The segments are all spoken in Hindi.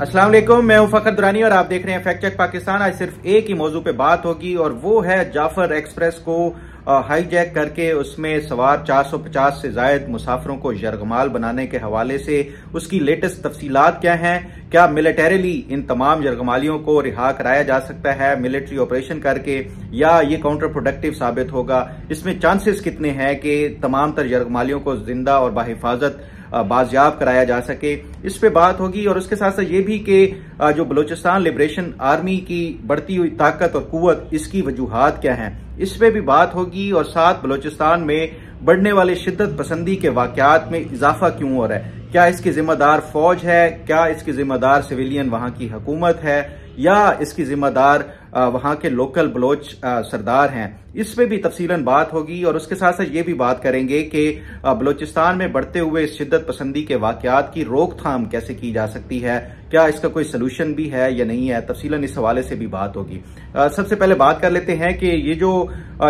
अस्सलाम वालेकुम, मैं हूं फखर दुरानी और आप देख रहे हैं फैक्ट चेक पाकिस्तान। आज सिर्फ एक ही मौजू पे बात होगी और वो है जाफर एक्सप्रेस को हाईजैक करके उसमें सवार 450 से जायद मुसाफिरों को यरगमाल बनाने के हवाले से उसकी लेटेस्ट तफसीलात क्या हैं। क्या मिलिटरीली इन तमाम यरगमालियों को रिहा कराया जा सकता है मिलिट्री ऑपरेशन करके, या ये काउंटर प्रोडक्टिव साबित होगा? इसमें चांसेस कितने हैं कि तमाम तर यरगमालियों को जिंदा और बाहिफाजत बाजियाब कराया जा सके, इस पे बात होगी। और उसके साथ साथ ये भी कि जो बलूचिस्तान लिबरेशन आर्मी की बढ़ती हुई ताकत और कुव्वत, इसकी वजूहात क्या हैं, इस पे भी बात होगी। और साथ बलूचिस्तान में बढ़ने वाले शिद्दत पसंदी के वाकयात में इजाफा क्यों हो रहा है, क्या इसकी जिम्मेदार फौज है, क्या इसकी जिम्मेदार सिविलियन वहां की हुकूमत है, या इसकी जिम्मेदार वहां के लोकल बलोच सरदार हैं, इस पे भी तफसीलन बात होगी। और उसके साथ साथ ये भी बात करेंगे कि बलूचिस्तान में बढ़ते हुए शिद्दत पसंदी के वाकयात की रोकथाम कैसे की जा सकती है, क्या इसका कोई सलूशन भी है या नहीं है, तफसीलन इस हवाले से भी बात होगी। सबसे पहले बात कर लेते हैं कि ये जो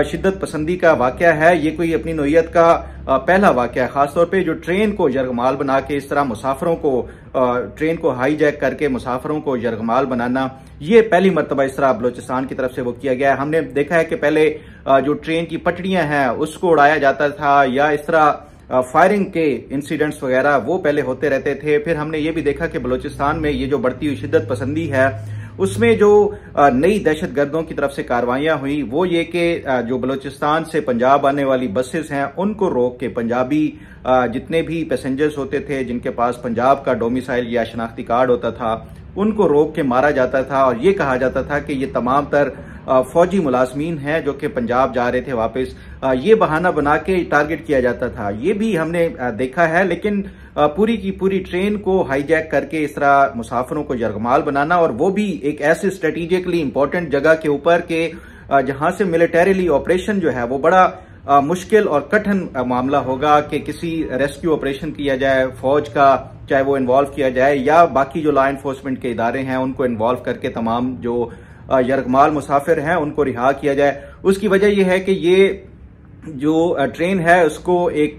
शिद्दत पसंदी का वाकया है, ये कोई अपनी नोयत का पहला वाकया है। खासतौर पे जो ट्रेन को यरगमाल बना के इस तरह मुसाफिरों को ट्रेन को हाईजैक करके मुसाफिरों को यरगमाल बनाना, ये पहली मरतबा इस तरह बलूचिस्तान की तरफ से वो किया गया है। हमने देखा है कि पहले जो ट्रेन की पटड़ियां हैं उसको उड़ाया जाता था, या इस तरह फायरिंग के इंसिडेंट्स वगैरह वो पहले होते रहते थे। फिर हमने ये भी देखा कि बलूचिस्तान में ये जो बढ़ती हुई शिद्दत पसंदी है, उसमें जो नई दहशतगर्दों की तरफ से कार्रवाइयां हुई वो ये कि जो बलूचिस्तान से पंजाब आने वाली बसेस हैं उनको रोक के पंजाबी जितने भी पैसेंजर्स होते थे जिनके पास पंजाब का डोमिसाइल या शनाख्ती कार्ड होता था, उनको रोक के मारा जाता था। और ये कहा जाता था कि ये तमाम तर फौजी मुलाजमीन हैं जो कि पंजाब जा रहे थे वापस, ये बहाना बना के टारगेट किया जाता था। ये भी हमने देखा है। लेकिन पूरी की पूरी ट्रेन को हाईजैक करके इस तरह मुसाफिरों को यरगमाल बनाना, और वो भी एक ऐसे स्ट्रेटेजिकली इंपॉर्टेंट जगह के ऊपर के जहां से मिलिटरीली ऑपरेशन जो है वो बड़ा मुश्किल और कठिन मामला होगा कि किसी रेस्क्यू ऑपरेशन किया जाए फौज का, चाहे वो इन्वॉल्व किया जाए या बाकी जो लॉ एनफोर्समेंट के इदारे हैं उनको इन्वॉल्व करके तमाम जो यरगमाल मुसाफिर हैं उनको रिहा किया जाए। उसकी वजह यह है कि ये जो ट्रेन है उसको एक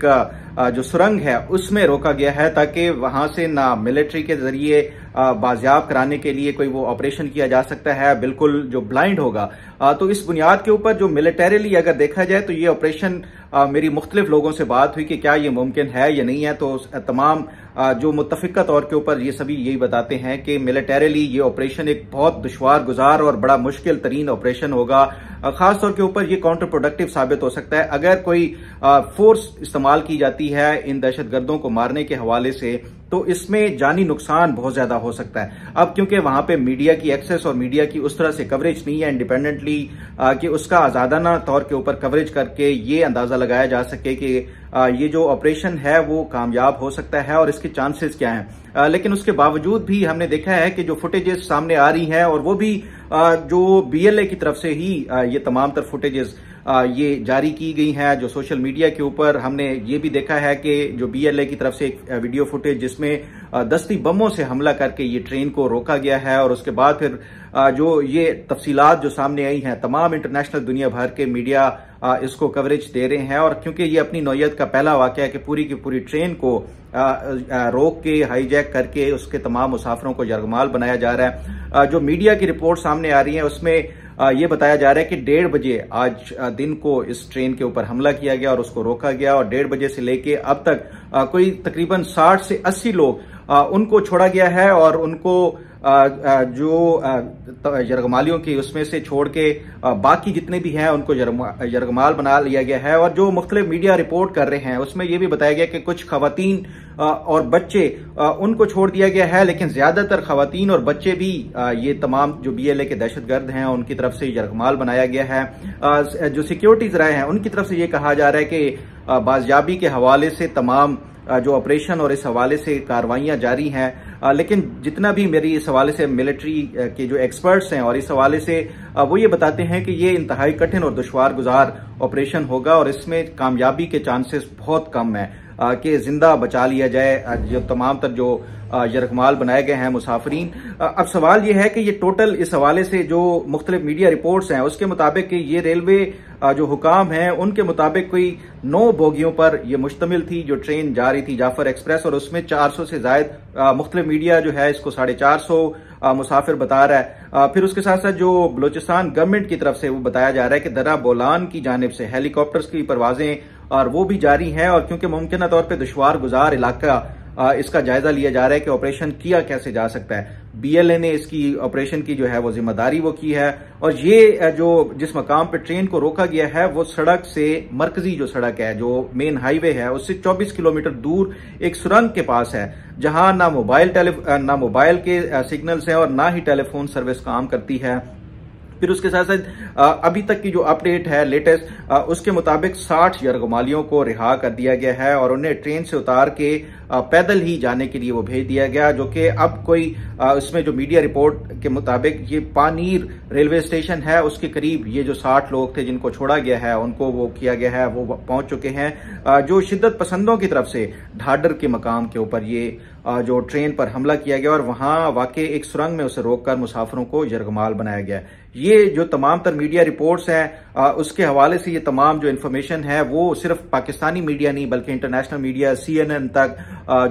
जो सुरंग है उसमें रोका गया है ताकि वहां से ना मिलिट्री के जरिए बाजियाब कराने के लिए कोई वो ऑपरेशन किया जा सकता है, बिल्कुल जो ब्लाइंड होगा। तो इस बुनियाद के ऊपर जो मिलिटरीली अगर देखा जाए तो ये ऑपरेशन, मेरी मुख्तलिफ लोगों से बात हुई कि क्या ये मुमकिन है या नहीं है, तो तमाम जो मुत्तफिका तौर के ऊपर ये सभी यही बताते हैं कि मिलिटरीली ये ऑपरेशन एक बहुत दुश्वार गुजार और बड़ा मुश्किल तरीन ऑपरेशन होगा। खासतौर के ऊपर ये काउंटर प्रोडक्टिव साबित हो सकता है अगर कोई फोर्स इस्तेमाल की जाती है इन दहशतगर्दों को मारने के हवाले से, तो इसमें जानी नुकसान बहुत ज्यादा हो सकता है। अब क्योंकि वहां पे मीडिया की एक्सेस और मीडिया की उस तरह से कवरेज नहीं है इंडिपेंडेंटली कि उसका आजादाना तौर के ऊपर कवरेज करके ये अंदाजा लगाया जा सके कि ये जो ऑपरेशन है वो कामयाब हो सकता है और इसके चांसेस क्या हैं। लेकिन उसके बावजूद भी हमने देखा है कि जो फुटेजेस सामने आ रही हैं, और वो भी जो बीएलए की तरफ से ही ये तमाम तर फुटेजेस ये जारी की गई हैं जो सोशल मीडिया के ऊपर। हमने ये भी देखा है कि जो बीएलए की तरफ से एक वीडियो फुटेज जिसमें दस्ती बमों से हमला करके ये ट्रेन को रोका गया है, और उसके बाद फिर जो ये तफसीलात जो सामने आई हैं, तमाम इंटरनेशनल दुनिया भर के मीडिया इसको कवरेज दे रहे हैं। और क्योंकि ये अपनी नौयत का पहला वाकया है कि पूरी की पूरी ट्रेन को रोक के हाईजैक करके उसके तमाम मुसाफिरों को यरगमाल बनाया जा रहा है। जो मीडिया की रिपोर्ट सामने आ रही है उसमें ये बताया जा रहा है कि 1:30 बजे आज दिन को इस ट्रेन के ऊपर हमला किया गया और उसको रोका गया, और 1:30 बजे से लेके अब तक कोई तकरीबन 60 से 80 लोग उनको छोड़ा गया है, और उनको जो यरगमालियों की उसमें से छोड़ के बाकी जितने भी हैं उनको यरगमाल बना लिया गया है। और जो मुख्तलिफ मीडिया रिपोर्ट कर रहे हैं उसमें यह भी बताया गया कि कुछ खवातीन और बच्चे उनको छोड़ दिया गया है, लेकिन ज्यादातर खवातीन और बच्चे भी ये तमाम जो बीएलए के दहशतगर्द हैं उनकी तरफ से यरगमाल बनाया गया है। जो सिक्योरिटीज रहे हैं उनकी तरफ से ये कहा जा रहा है कि बाजियाबी के हवाले से तमाम जो ऑपरेशन और इस हवाले से कार्रवाइयां जारी हैं। लेकिन जितना भी मेरी इस हवाले से मिलिट्री के जो एक्सपर्ट्स हैं और इस हवाले से वो ये बताते हैं कि ये इंतहाई कठिन और दुश्वार गुजार ऑपरेशन होगा और इसमें कामयाबी के चांसेस बहुत कम है। कि जिंदा बचा लिया जाए जो तमाम तर जो यरगमाल बनाए गए हैं मुसाफरीन। अब सवाल यह है कि ये टोटल इस हवाले से जो मुख्तलिफ मीडिया रिपोर्ट्स हैं उसके मुताबिक ये रेलवे जो हुकाम हैं उनके मुताबिक कोई 9 बोगियों पर यह मुश्तमिल थी जो ट्रेन जा रही थी जाफर एक्सप्रेस, और उसमें 400 से जायद मुख्तलिफ मीडिया जो है इसको 450 मुसाफिर बता रहा है। फिर उसके साथ साथ जो बलोचिस्तान गवर्नमेंट की तरफ से वो बताया जा रहा है कि दर्रा बोलान की जानिब से हेलीकॉप्टर्स की परवाजें और वो भी जारी हैं, और क्योंकि मुमकिन तौर पर दुश्वार गुजार इलाका इसका जायजा लिया जा रहा है कि ऑपरेशन किया कैसे जा सकता है। बीएलए ने इसकी ऑपरेशन की जो है वो जिम्मेदारी वो की है, और ये जो जिस मकाम पे ट्रेन को रोका गया है वो सड़क से मरकजी जो सड़क है जो मेन हाईवे है उससे 24 किलोमीटर दूर एक सुरंग के पास है, जहां ना मोबाइल के सिग्नल्स हैं और ना ही टेलीफोन सर्विस काम करती है। फिर उसके साथ साथ अभी तक की जो अपडेट है लेटेस्ट उसके मुताबिक 60 यरगमालियों को रिहा कर दिया गया है और उन्हें ट्रेन से उतार के पैदल ही जाने के लिए वो भेज दिया गया, जो कि अब कोई इसमें जो मीडिया रिपोर्ट के मुताबिक ये पानीर रेलवे स्टेशन है उसके करीब ये जो 60 लोग थे जिनको छोड़ा गया है उनको वो किया गया है, वो पहुंच चुके हैं। जो शिद्दत पसंदों की तरफ से ढाडर के मकाम के ऊपर ये जो ट्रेन पर हमला किया गया और वहां वाकई एक सुरंग में उसे रोककर मुसाफिरों को यरगमाल बनाया गया। ये जो तमाम तर मीडिया रिपोर्ट्स हैं उसके हवाले से ये तमाम जो इन्फॉर्मेशन है वो सिर्फ पाकिस्तानी मीडिया नहीं बल्कि इंटरनेशनल मीडिया CNN तक,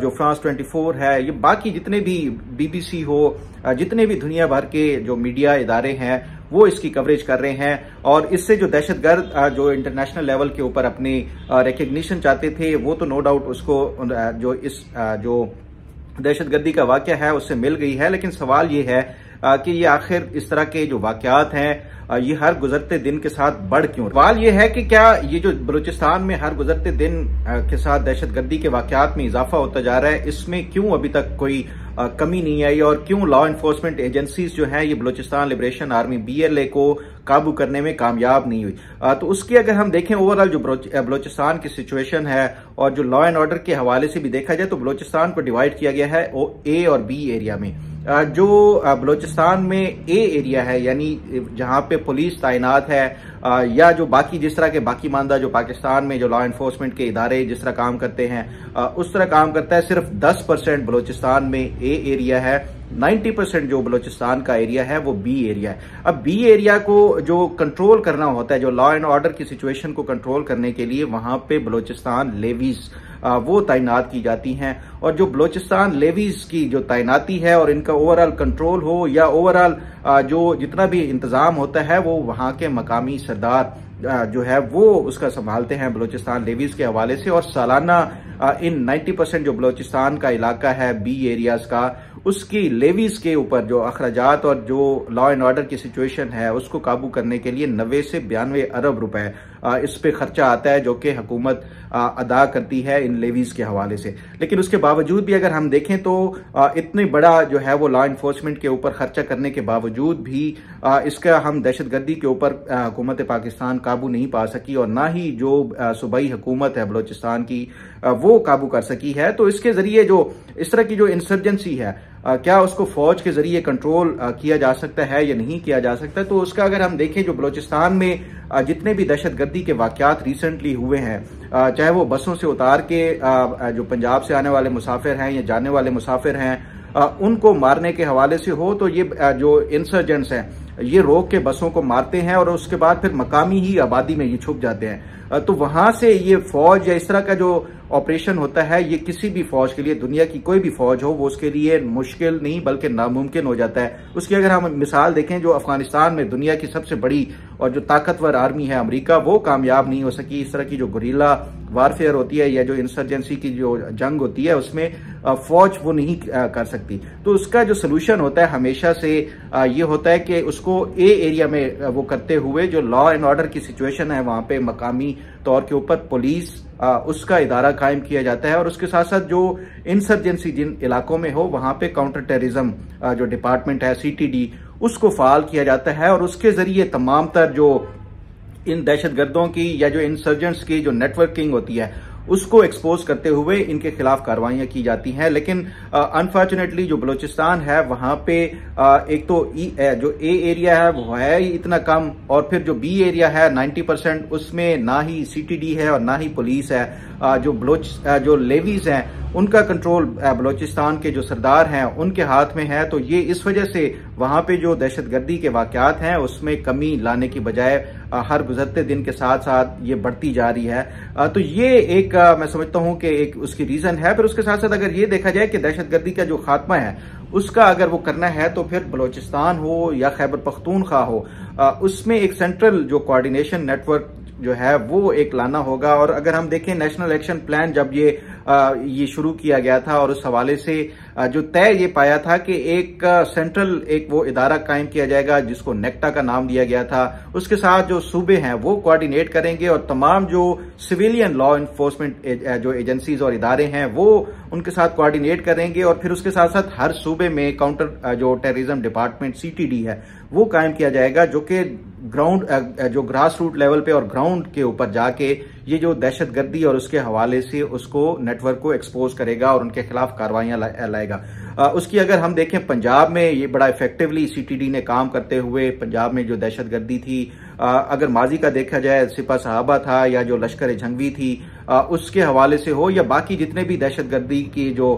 जो फ्रांस 24 है, ये बाकी जितने भी BBC हो, जितने भी दुनिया भर के जो मीडिया इदारे हैं वो इसकी कवरेज कर रहे हैं। और इससे जो दहशतगर्द जो इंटरनेशनल लेवल के ऊपर अपनी रिकग्निशन चाहते थे वो तो नो डाउट उसको जो इस जो दहशतगर्दी का वाकया है उससे मिल गई है, लेकिन सवाल ये है कि ये आखिर इस तरह के जो वाकयात हैं ये हर गुजरते दिन के साथ बढ़ क्यों। सवाल ये है कि क्या ये जो बलूचिस्तान में हर गुजरते दिन के साथ दहशतगर्दी के वाकयात में इजाफा होता जा रहा है, इसमें क्यों अभी तक कोई कमी नहीं आई और क्यों लॉ इन्फोर्समेंट एजेंसीज जो हैं ये बलूचिस्तान लिबरेशन आर्मी BLA को काबू करने में कामयाब नहीं हुई। तो उसकी अगर हम देखें ओवरऑल जो बलूचिस्तान की सिचुएशन है और जो लॉ एंड ऑर्डर के हवाले से भी देखा जाए तो बलूचिस्तान को डिवाइड किया गया है A और B एरिया में। जो बलूचिस्तान में A एरिया है यानी जहां पे पुलिस तैनात है या जो बाकी जिस तरह के बाकी मानदा जो पाकिस्तान में जो लॉ एनफोर्समेंट के इदारे जिस तरह काम करते हैं उस तरह काम करता है, सिर्फ 10% बलूचिस्तान में A एरिया है, 90% जो बलूचिस्तान का एरिया है वो B एरिया है। अब B एरिया को जो कंट्रोल करना होता है, जो लॉ एंड ऑर्डर की सिचुएशन को कंट्रोल करने के लिए वहां पे बलूचिस्तान लेवीज वो तैनात की जाती हैं, और जो बलूचिस्तान लेवीज की जो तैनाती है और इनका ओवरऑल कंट्रोल हो या ओवरऑल जो जितना भी इंतजाम होता है वो वहां के मकामी सरदार जो है वो उसका संभालते हैं बलूचिस्तान लेवीज के हवाले से। और सालाना इन 90% जो बलूचिस्तान का इलाका है B एरियाज का उसकी लेवीज के ऊपर जो अखराजात और जो लॉ एंड ऑर्डर की सिचुएशन है उसको काबू करने के लिए 90 से 92 अरब रुपए इस पे खर्चा आता है जो कि हुकूमत अदा करती है इन लेवीज के हवाले से। लेकिन उसके बावजूद भी अगर हम देखें तो इतनी बड़ा जो है वो लॉ इन्फोर्समेंट के ऊपर खर्चा करने के बावजूद भी इसका हम दहशतगर्दी के ऊपर हुकूमत पाकिस्तान काबू नहीं पा सकी और ना ही जो सूबाई हुकूमत है बलूचिस्तान की वो काबू कर सकी है। तो इसके जरिए जो इस तरह की जो इंसर्जेंसी है क्या उसको फौज के जरिए कंट्रोल किया जा सकता है या नहीं किया जा सकता। तो उसका अगर हम देखें जो बलूचिस्तान में जितने भी दहशतगर्दी के वाकयात रिसेंटली हुए हैं, चाहे वो बसों से उतार के जो पंजाब से आने वाले मुसाफिर हैं या जाने वाले मुसाफिर हैं उनको मारने के हवाले से हो, तो ये जो इंसर्जेंट्स हैं ये रोक के बसों को मारते हैं और उसके बाद फिर मकामी ही आबादी में ये छुप जाते हैं। तो वहां से ये फौज या इस तरह का जो ऑपरेशन होता है ये किसी भी फौज के लिए, दुनिया की कोई भी फौज हो, वो उसके लिए मुश्किल नहीं बल्कि नामुमकिन हो जाता है। उसकी अगर हम मिसाल देखें, जो अफगानिस्तान में दुनिया की सबसे बड़ी और जो ताकतवर आर्मी है अमेरिका, वो कामयाब नहीं हो सकी। इस तरह की जो गुरीला वारफेयर होती है या जो इंसर्जेंसी की जो जंग होती है उसमें फौज वो नहीं कर सकती। तो उसका जो सोल्यूशन होता है हमेशा से ये होता है कि उसको ए एरिया में वो करते हुए जो लॉ एंड ऑर्डर की सिचुएशन है वहां पे मकामी तौर के ऊपर पुलिस उसका इदारा कायम किया जाता है और उसके साथ साथ जो इंसर्जेंसी जिन इलाकों में हो वहां पे काउंटर टेररिज्म जो डिपार्टमेंट है CTD उसको फाल किया जाता है और उसके जरिए तमाम तर जो इन दहशतगर्दों की या जो इंसर्जेंट्स की जो नेटवर्किंग होती है उसको एक्सपोज करते हुए इनके खिलाफ कार्रवाइयां की जाती हैं। लेकिन अनफॉर्चुनेटली जो बलूचिस्तान है वहां पे एक तो जो ए एरिया है वो है ही इतना कम, और फिर जो बी एरिया है 90% उसमें ना ही सीटीडी है और ना ही पुलिस है। जो लेवीज हैं उनका कंट्रोल बलूचिस्तान के जो सरदार हैं उनके हाथ में है। तो ये इस वजह से वहां पे जो दहशतगर्दी के वाकयात हैं उसमें कमी लाने की बजाय हर गुजरते दिन के साथ साथ ये बढ़ती जा रही है। तो ये एक मैं समझता हूं कि एक उसकी रीजन है। फिर उसके साथ साथ अगर ये देखा जाए कि दहशतगर्दी का जो खात्मा है उसका अगर वो करना है तो फिर बलूचिस्तान हो या खैबर पख्तूनख्वा हो, उसमें एक सेंट्रल जो कोऑर्डिनेशन नेटवर्क जो है वो एक लाना होगा। और अगर हम देखें नेशनल एक्शन प्लान जब ये शुरू किया गया था और उस हवाले से जो तय ये पाया था कि एक सेंट्रल एक वो इदारा कायम किया जाएगा जिसको नेक्टा का नाम दिया गया था। उसके साथ जो सूबे हैं वो कोऑर्डिनेट करेंगे और तमाम जो सिविलियन लॉ इन्फोर्समेंट जो एजेंसीज और इदारे हैं वो उनके साथ कोऑर्डिनेट करेंगे। और फिर उसके साथ साथ हर सूबे में काउंटर जो टेररिज्म डिपार्टमेंट सीटीडी है वो कायम किया जाएगा, जो कि ग्राउंड जो ग्रास रूट लेवल पे और ग्राउंड के ऊपर जाके ये जो दहशतगर्दी और उसके हवाले से उसको नेटवर्क को एक्सपोज करेगा और उनके खिलाफ कार्रवाइयां लाएगा। उसकी अगर हम देखें पंजाब में ये बड़ा इफेक्टिवली सीटीडी ने काम करते हुए पंजाब में जो दहशतगर्दी थी, अगर माजी का देखा जाए सिपा सहाबा था या जो लश्कर झंगवी थी उसके हवाले से हो या बाकी जितने भी दहशतगर्दी की जो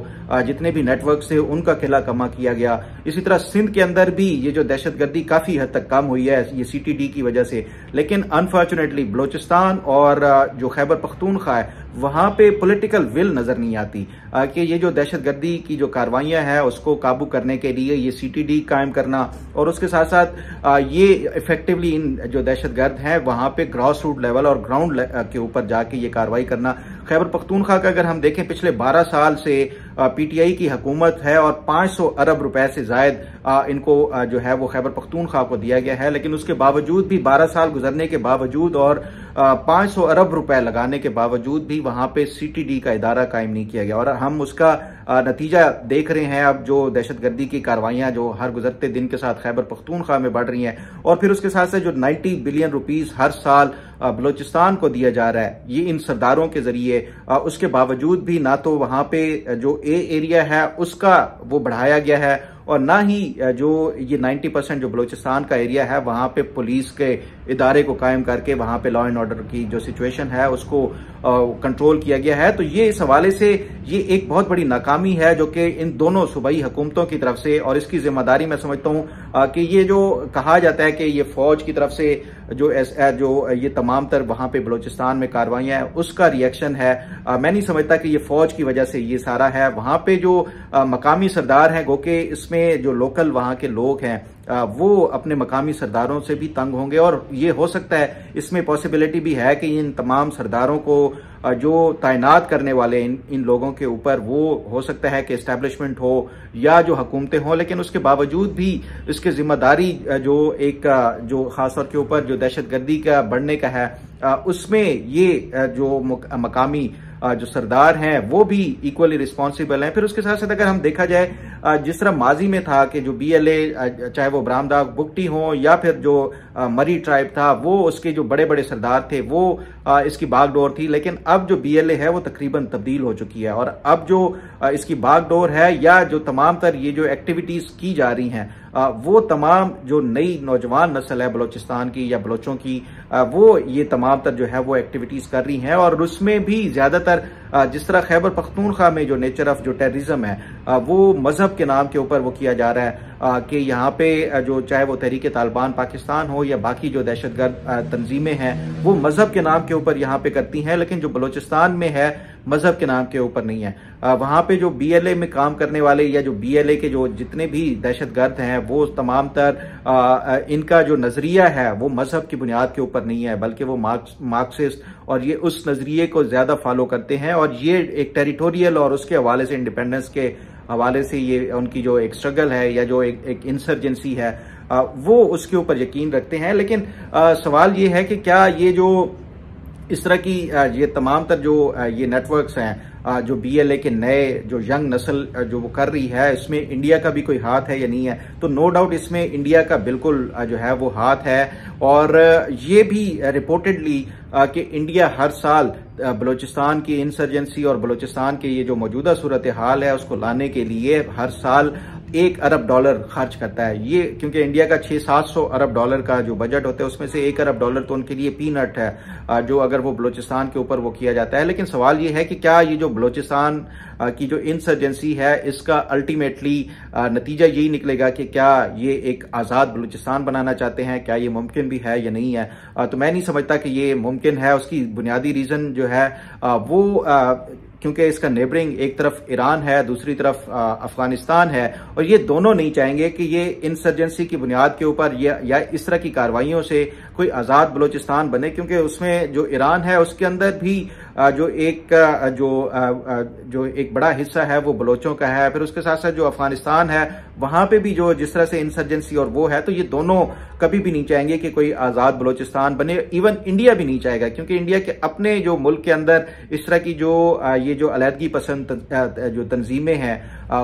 जितने भी नेटवर्क थे उनका किला कमा किया गया। इसी तरह सिंध के अंदर भी ये जो दहशतगर्दी काफी हद तक कम हुई है ये सीटीडी की वजह से। लेकिन अनफॉर्चुनेटली बलूचिस्तान और जो खैबर पख्तूनख्वा है वहां पे पॉलिटिकल विल नजर नहीं आती कि ये जो दहशतगर्दी की जो कार्रवाइयां हैं उसको काबू करने के लिए ये सीटीडी कायम करना और उसके साथ साथ ये इफेक्टिवली इन जो दहशतगर्द हैं वहां पे ग्रास रूट लेवल और ग्राउंड के ऊपर जाके ये कार्रवाई करना। खैबर पख्तूनख्वा का अगर हम देखें पिछले 12 साल से पीटीआई की हुकूमत है और 500 अरब रुपए से जायद इनको जो है वो खैबर पख्तूनख्वा को दिया गया है। लेकिन उसके बावजूद भी 12 साल गुजरने के बावजूद और 500 अरब रुपए लगाने के बावजूद भी वहां पे सीटीडी का इदारा कायम नहीं किया गया और हम उसका नतीजा देख रहे हैं। अब जो दहशतगर्दी की कार्रवाइयां जो हर गुजरते दिन के साथ खैबर पख्तूनख्वा में बढ़ रही हैं और फिर उसके साथ साथ जो 90 बिलियन रुपीस हर साल बलूचिस्तान को दिया जा रहा है ये इन सरदारों के जरिए, उसके बावजूद भी ना तो वहां पे जो ए एरिया है उसका वो बढ़ाया गया है और ना ही जो ये 90% जो बलूचिस्तान का एरिया है वहां पे पुलिस के इदारे को कायम करके वहां पे लॉ एंड ऑर्डर की जो सिचुएशन है उसको कंट्रोल किया गया है। तो ये इस हवाले से ये एक बहुत बड़ी नाकामी है जो कि इन दोनों सूबाई हुकूमतों की तरफ से, और इसकी जिम्मेदारी मैं समझता हूं कि ये जो कहा जाता है कि ये फौज की तरफ से जो ये तमाम तर वहां पे बलूचिस्तान में कार्रवाइयां हैं उसका रिएक्शन है। मैं नहीं समझता कि ये फौज की वजह से ये सारा है। वहां पे जो मकामी सरदार हैं गो के इसमें जो लोकल वहां के लोग हैं वो अपने मकामी सरदारों से भी तंग होंगे और ये हो सकता है इसमें पॉसिबिलिटी भी है कि इन तमाम सरदारों को जो तैनात करने वाले इन लोगों के ऊपर वो हो सकता है कि एस्टैब्लिशमेंट हो या जो हुकूमतें हों, लेकिन उसके बावजूद भी इसकी जिम्मेदारी जो एक जो खासतौर के ऊपर जो दहशतगर्दी का बढ़ने का है उसमें ये जो मकामी जो सरदार हैं वो भी इक्वली रिस्पॉन्सिबल हैं। फिर उसके साथ साथ अगर हम देखा जाए जिस तरह माजी में था कि जो बीएलए चाहे वो ब्राह्मदाग बुगटी हो या फिर जो मरी ट्राइब था वो उसके जो बड़े बड़े सरदार थे वो इसकी बागडोर थी, लेकिन अब जो बीएलए है वो तकरीबन तब्दील हो चुकी है और अब जो इसकी बागडोर है या जो तमाम तर ये जो एक्टिविटीज की जा रही हैं वो तमाम जो नई नौजवान नस्ल है बलूचिस्तान की या बलोचों की वो ये तमाम तर जो है वो एक्टिविटीज कर रही हैं और उसमें भी ज्यादातर जिस तरह खैबर पख्तूनख्वा में जो नेचर ऑफ जो टेररिज्म है वो मजहब के नाम के ऊपर वो किया जा रहा है कि यहाँ पे जो चाहे वो तहरीक तालिबान पाकिस्तान हो या बाकी जो दहशतगर्द तंजीमें हैं वो मजहब के नाम के ऊपर यहाँ पे करती हैं, लेकिन जो बलूचिस्तान में है मजहब के नाम के ऊपर नहीं है। वहां पे जो बीएलए में काम करने वाले या जो बीएलए के जो जितने भी दहशतगर्द हैं वो तमाम तर इनका जो नजरिया है वो मजहब की बुनियाद के ऊपर नहीं है बल्कि वो मार्क्सिस्ट और ये उस नजरिए को ज्यादा फॉलो करते हैं और ये एक टेरिटोरियल और उसके हवाले से इंडिपेंडेंस के हवाले से ये उनकी जो एक स्ट्रगल है या जो एक इंसर्जेंसी है वो उसके ऊपर यकीन रखते हैं। लेकिन सवाल ये है कि क्या ये जो इस तरह की ये तमाम तर जो ये नेटवर्क्स हैं जो बीएलए के नए जो यंग नस्ल जो वो कर रही है इसमें इंडिया का भी कोई हाथ है या नहीं है, तो नो डाउट इसमें इंडिया का बिल्कुल जो है वो हाथ है। और ये भी रिपोर्टेडली कि इंडिया हर साल बलूचिस्तान की इंसर्जेंसी और बलूचिस्तान के ये जो मौजूदा सूरत हाल है उसको लाने के लिए हर साल $1 अरब खर्च करता है। ये क्योंकि इंडिया का 600-700 अरब डॉलर का जो बजट होता है उसमें से $1 अरब तो उनके लिए पीनट है, जो अगर वो बलूचिस्तान के ऊपर वो किया जाता है। लेकिन सवाल ये है कि क्या ये जो बलूचिस्तान की जो इंसर्जेंसी है इसका अल्टीमेटली नतीजा यही निकलेगा कि क्या ये एक आज़ाद बलूचिस्तान बनाना चाहते हैं, क्या ये मुमकिन भी है या नहीं है। तो मैं नहीं समझता कि ये मुमकिन है। उसकी बुनियादी रीज़न जो है वो क्योंकि इसका नेबरिंग एक तरफ ईरान है, दूसरी तरफ अफगानिस्तान है, और ये दोनों नहीं चाहेंगे कि ये इंसर्जेंसी की बुनियाद के ऊपर या इस तरह की कार्रवाइयों से कोई आज़ाद बलूचिस्तान बने, क्योंकि उसमें जो ईरान है उसके अंदर भी जो एक बड़ा हिस्सा है वो बलोचों का है। फिर उसके साथ साथ जो अफगानिस्तान है वहां पे भी जो जिस तरह से इंसर्जेंसी और वो है, तो ये दोनों कभी भी नहीं चाहेंगे कि कोई आज़ाद बलूचिस्तान बने। इवन इंडिया भी नहीं चाहेगा, क्योंकि इंडिया के अपने जो मुल्क के अंदर इस तरह की ये जो अलहदगी पसंद जो तंजीमें हैं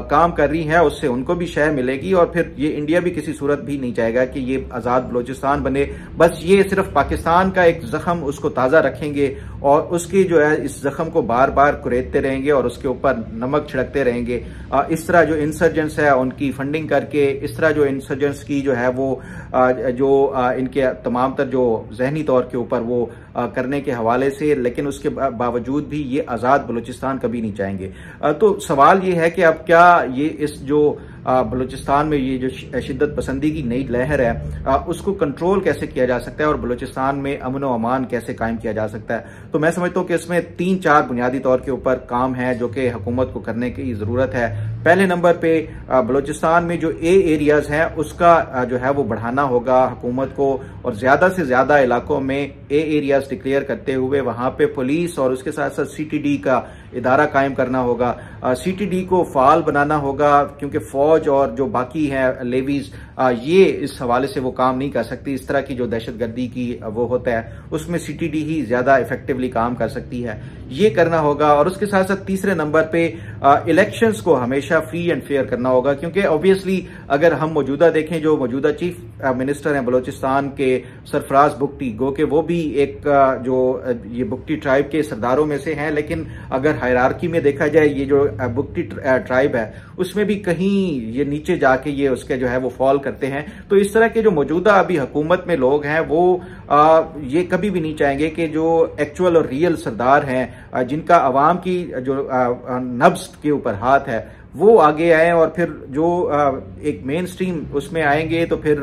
काम कर रही हैं, उससे उनको भी शय मिलेगी, और फिर ये इंडिया भी किसी सूरत भी नहीं चाहेगा कि ये आज़ाद बलूचिस्तान बने। बस ये सिर्फ पाकिस्तान का एक जख्म उसको ताज़ा रखेंगे और उसकी जो है इस जख्म को बार बार कुरेदते रहेंगे और उसके ऊपर नमक छिड़कते रहेंगे। इस तरह जो इंसर्जेंट्स है उनकी फंडिंग करके, इस तरह जो इंसर्जेंट्स की जो है वो इनके तमाम तर जो जहनी तौर के ऊपर वो करने के हवाले से, लेकिन उसके बावजूद भी ये आज़ाद बलूचिस्तान कभी नहीं चाहेंगे। तो सवाल ये है कि अब क्या ये इस जो बलूचिस्तान में ये जो शिद्दत पसंदी की नई लहर है उसको कंट्रोल कैसे किया जा सकता है और बलूचिस्तान में अमन व अमान कैसे कायम किया जा सकता है। तो मैं समझता हूँ कि इसमें 3-4 बुनियादी तौर के ऊपर काम है जो कि हुकूमत को करने की ज़रूरत है। पहले नंबर पे बलूचिस्तान में जो एरियाज हैं उसका जो है वो बढ़ाना होगा हुकूमत को, और ज़्यादा से ज़्यादा इलाकों में एरियाज डिक्लेयर करते हुए वहाँ पे पुलिस और उसके साथ साथ CTD का इदारा कायम करना होगा। CTD को फाल बनाना होगा, क्योंकि फौज और जो बाकी है लेवीज ये इस हवाले से वो काम नहीं कर सकती। इस तरह की जो दहशतगर्दी की वो होता है उसमें CTD ही ज्यादा इफेक्टिवली काम कर सकती है, ये करना होगा। और उसके साथ साथ तीसरे नंबर पे इलेक्शंस को हमेशा फ्री एंड फेयर करना होगा, क्योंकि ऑब्वियसली अगर हम मौजूदा देखें, जो मौजूदा चीफ मिनिस्टर हैं बलूचिस्तान के सरफराज बुगटी, गो के वो भी एक जो ये बुगटी ट्राइब के सरदारों में से हैं, लेकिन अगर हायरार्की में देखा जाए ये जो बुगटी ट्राइब है उसमें भी कहीं ये नीचे जाके ये उसके जो है वो फॉल करते हैं। तो इस तरह के जो मौजूदा अभी हुकूमत में लोग हैं वो ये कभी भी नहीं चाहेंगे कि जो एक्चुअल और रियल सरदार हैं जिनका अवाम की जो नब्ज के ऊपर हाथ है वो आगे आए, और फिर जो एक मेन स्ट्रीम उसमें आएंगे तो फिर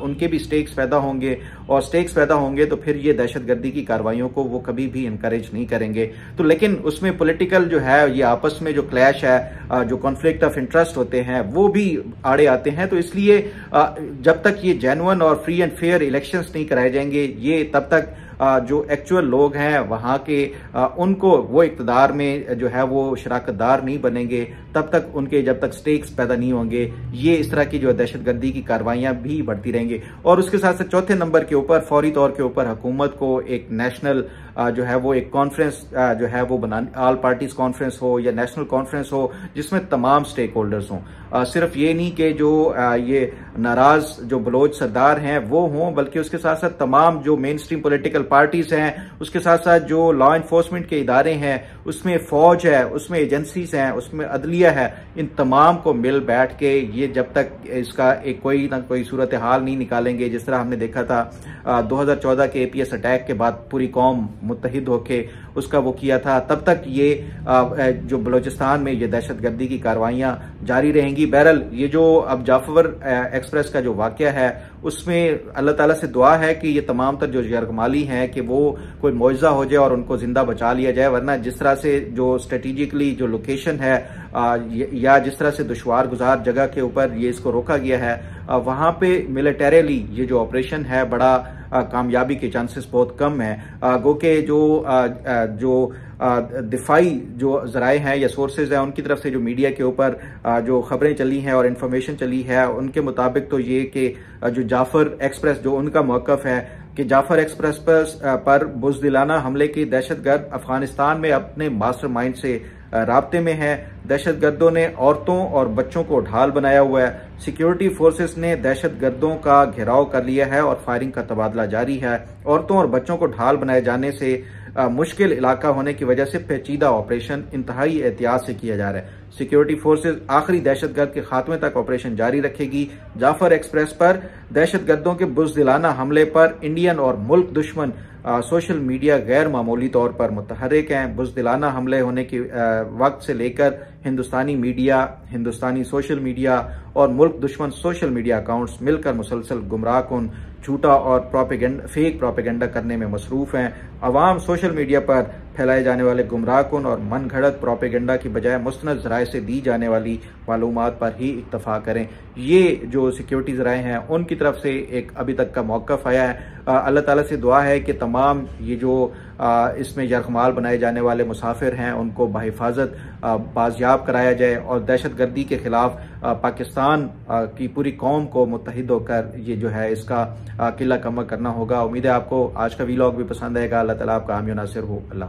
उनके भी स्टेक्स पैदा होंगे, और स्टेक्स पैदा होंगे तो फिर ये दहशतगर्दी की कार्रवाइयों को वो कभी भी इनकरेज नहीं करेंगे। तो लेकिन उसमें पॉलिटिकल जो है ये आपस में जो क्लैश है, जो कॉन्फ्लिक्ट ऑफ इंटरेस्ट होते हैं वो भी आड़े आते हैं। तो इसलिए जब तक ये जेन्युइन और फ्री एंड फेयर इलेक्शंस नहीं कराए जाएंगे, ये तब तक जो एक्चुअल लोग हैं वहां के उनको वो इक़्तिदार में जो है वो शराकतदार नहीं बनेंगे, तब तक उनके जब तक स्टेक्स पैदा नहीं होंगे ये इस तरह की जो दहशतगर्दी की कार्रवाइयां भी बढ़ती रहेंगी। और उसके साथ साथ चौथे नंबर के ऊपर फौरी तौर के ऊपर हुकूमत को एक नेशनल जो है वो एक कॉन्फ्रेंस जो है वो बनानी, ऑल पार्टीज कॉन्फ्रेंस हो या नेशनल कॉन्फ्रेंस हो जिसमें तमाम स्टेक होल्डर्स हों। सिर्फ ये नहीं कि जो ये नाराज जो बलोच सरदार हैं वो हों, बल्कि उसके साथ साथ तमाम जो मेन स्ट्रीम पोलिटिकल पार्टीज हैं, उसके साथ साथ जो लॉ इन्फोर्समेंट के इदारे हैं, उसमें फौज है, उसमें एजेंसीज हैं, उसमें अदलिया है, इन तमाम को मिल बैठ के ये जब तक इसका एक कोई ना कोई सूरत हाल नहीं निकालेंगे, जिस तरह हमने देखा था 2014 के APS अटैक के बाद पूरी कौम मुत्तहिद होके उसका वो किया था, तब तक ये जो बलूचिस्तान में ये दहशतगर्दी की कार्रवाइयां जारी रहेंगी। बहरहाल ये जो अब जाफर एक्सप्रेस का जो वाकया है उसमें अल्लाह ताला से दुआ है कि ये तमाम तर जो यरगमाली हैं कि वो कोई मुआवजा हो जाए और उनको जिंदा बचा लिया जाए, वरना जिस तरह से जो स्ट्रेटेजिकली जो लोकेशन है या जिस तरह से दुश्वार गुजार जगह के ऊपर ये इसको रोका गया है, वहां पे मिलिटरीली ये जो ऑपरेशन है बड़ा कामयाबी के चांसेस बहुत कम है। गो के जो दिफाई जो जराए हैं या सोर्सेज हैं उनकी तरफ से जो मीडिया के ऊपर जो खबरें चली हैं और इन्फॉर्मेशन चली है उनके मुताबिक तो ये कि जो जाफर एक्सप्रेस जो उनका मौकफ है कि जाफर एक्सप्रेस पर बुज़दिलाना हमले की दहशतगर्द अफगानिस्तान में अपने मास्टरमाइंड से राब्ते में है। दहशतगर्दों ने औरतों और बच्चों को ढाल बनाया हुआ है। सिक्योरिटी फोर्सेस ने दहशतगर्दों का घेराव कर लिया है और फायरिंग का तबादला जारी है। औरतों और बच्चों को ढाल बनाए जाने से मुश्किल इलाका होने की वजह से पेचीदा ऑपरेशन इंतहाई एहतियात से किया जा रहा है। सिक्योरिटी फोर्सेज आखिरी दहशतगर्द के खात्मे तक ऑपरेशन जारी रखेगी। जाफर एक्सप्रेस पर दहशतगर्दों के बुज़दिलाना हमले पर इंडियन और मुल्क दुश्मन सोशल मीडिया गैर मामूली तौर पर मुतहर्रिक हैं। बुज़दिलाना हमले होने के वक्त से लेकर हिंदुस्तानी मीडिया, हिंदुस्तानी सोशल मीडिया और मुल्क दुश्मन सोशल मीडिया अकाउंट्स मिलकर मुसलसल गुमराहकुन, झूठा और फेक प्रोपेगेंडा करने में मसरूफ हैं। अवाम सोशल मीडिया पर फैलाए जाने वाले गुमराहकुन और मन घड़त प्रोपेगेंडा की बजाय मुस्तनद ज़राए से दी जाने वाली मालूमात पर ही इक्तफा करें। ये जो सिक्योरिटी ज़राए हैं उनकी तरफ से एक अभी तक का मौक़िफ़ आया है। अल्लाह ताला से दुआ है कि तमाम ये जो इसमें यरगमाल बनाए जाने वाले मुसाफिर हैं उनको बहिफाजत बाजियाब कराया जाए और दहशतगर्दी के खिलाफ पाकिस्तान की पूरी कौम को मुत्तहिद होकर ये जो है इसका किला कम करना होगा। उम्मीद है आपको आज का वीलॉग भी पसंद आएगा। अल्लाह ताला आपका हामी नासिर हो। अल्लाह।